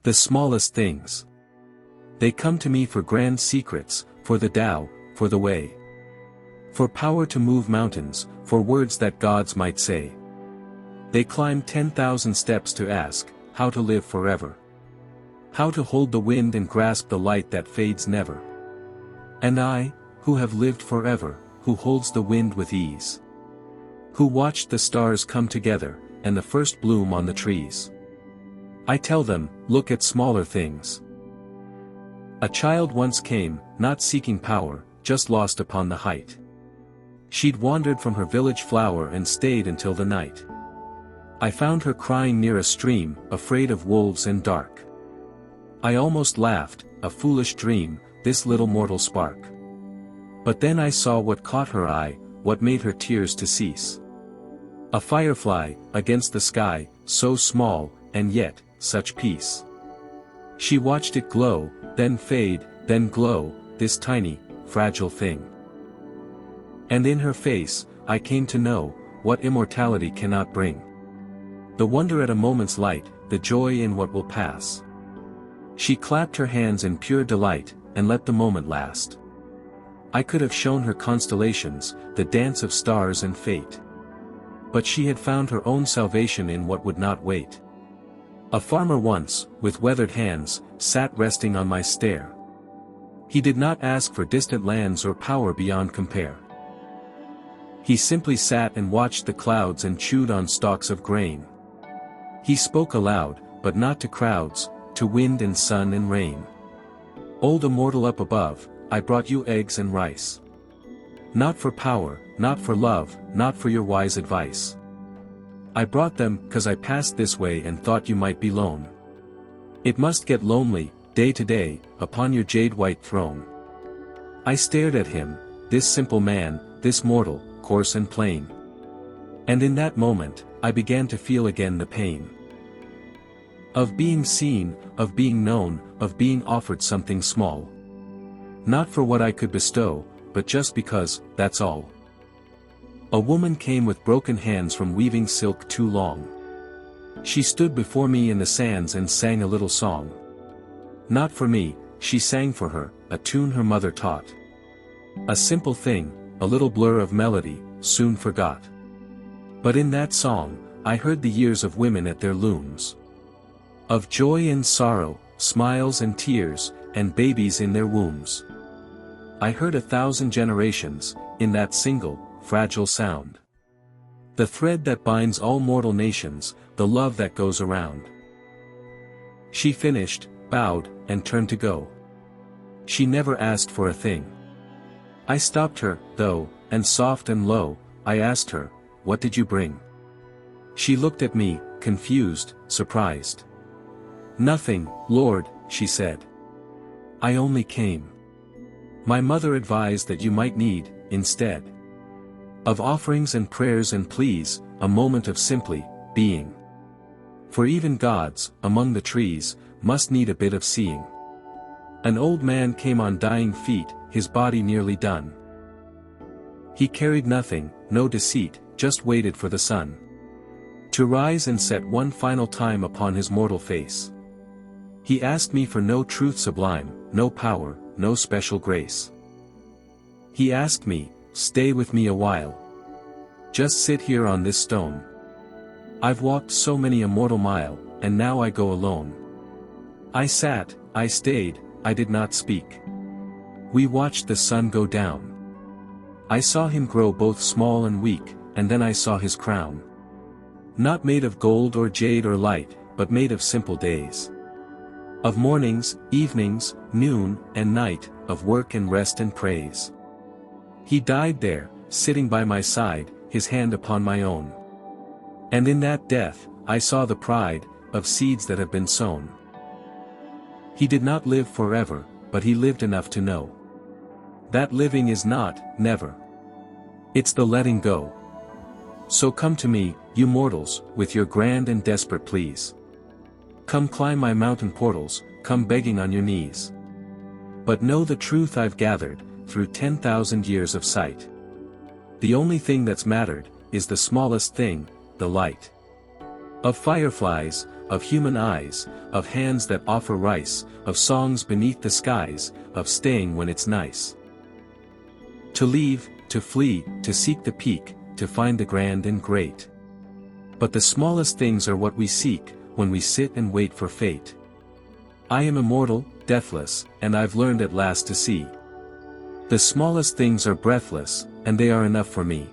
The smallest things. They come to me for grand secrets, for the Tao, for the way. For power to move mountains, for words that gods might say. They climb 10,000 steps to ask, how to live forever. How to hold the wind and grasp the light that fades never. And I, who have lived forever, who holds the wind with ease. Who watched the stars come together, and the first bloom on the trees. I tell them, look at smaller things. A child once came, not seeking power, just lost upon the height. She'd wandered from her village flower and stayed until the night. I found her crying near a stream, afraid of wolves and dark. I almost laughed, a foolish dream, this little mortal spark. But then I saw what caught her eye, what made her tears to cease. A firefly, against the sky, so small, and yet, such peace. She watched it glow, then fade, then glow, this tiny, fragile thing. And in her face, I came to know, what immortality cannot bring. The wonder at a moment's light, the joy in what will pass. She clapped her hands in pure delight, and let the moment last. I could have shown her constellations, the dance of stars and fate. But she had found her own salvation in what would not wait. A farmer once, with weathered hands, sat resting on my stair. He did not ask for distant lands or power beyond compare. He simply sat and watched the clouds and chewed on stalks of grain. He spoke aloud, but not to crowds, to wind and sun and rain. Old immortal up above, I brought you eggs and rice. Not for power, not for love, not for your wise advice. I brought them, 'cause I passed this way and thought you might be lone. It must get lonely, day to day, upon your jade-white throne. I stared at him, this simple man, this mortal, coarse and plain. And in that moment, I began to feel again the pain. Of being seen, of being known, of being offered something small. Not for what I could bestow, but just because, that's all. A woman came with broken hands from weaving silk too long. She stood before me in the sands and sang a little song. Not for me, she sang for her, a tune her mother taught. A simple thing, a little blur of melody, soon forgot. But in that song, I heard the years of women at their looms. Of joy and sorrow, smiles and tears, and babies in their wombs. I heard 1,000 generations, in that single, fragile sound. The thread that binds all mortal nations, the love that goes around. She finished, bowed, and turned to go. She never asked for a thing. I stopped her, though, and soft and low, I asked her, what did you bring? She looked at me, confused, surprised. Nothing, Lord, she said. I only came. My mother advised that you might need, instead of offerings and prayers and pleas, a moment of simply, being. For even gods, among the trees, must need a bit of seeing. An old man came on dying feet, his body nearly done. He carried nothing, no deceit, just waited for the sun to rise and set one final time upon his mortal face. He asked me for no truth sublime, no power, no special grace. He asked me, stay with me a while. Just sit here on this stone. I've walked so many a mortal mile, and now I go alone. I sat, I stayed, I did not speak. We watched the sun go down. I saw him grow both small and weak, and then I saw his crown. Not made of gold or jade or light, but made of simple days. Of mornings, evenings, noon, and night, of work and rest and praise. He died there, sitting by my side, his hand upon my own. And in that death, I saw the pride, of seeds that have been sown. He did not live forever, but he lived enough to know that living is not, never. It's the letting go. So come to me, you mortals, with your grand and desperate pleas. Come climb my mountain portals, come begging on your knees. But know the truth I've gathered, through 10,000 years of sight. The only thing that's mattered, is the smallest thing, the light. Of fireflies, of human eyes, of hands that offer rice, of songs beneath the skies, of staying when it's nice. To leave, to flee, to seek the peak, to find the grand and great. But the smallest things are what we seek, when we sit and wait for fate. I am immortal, deathless, and I've learned at last to see. The smallest things are breathless, and they are enough for me.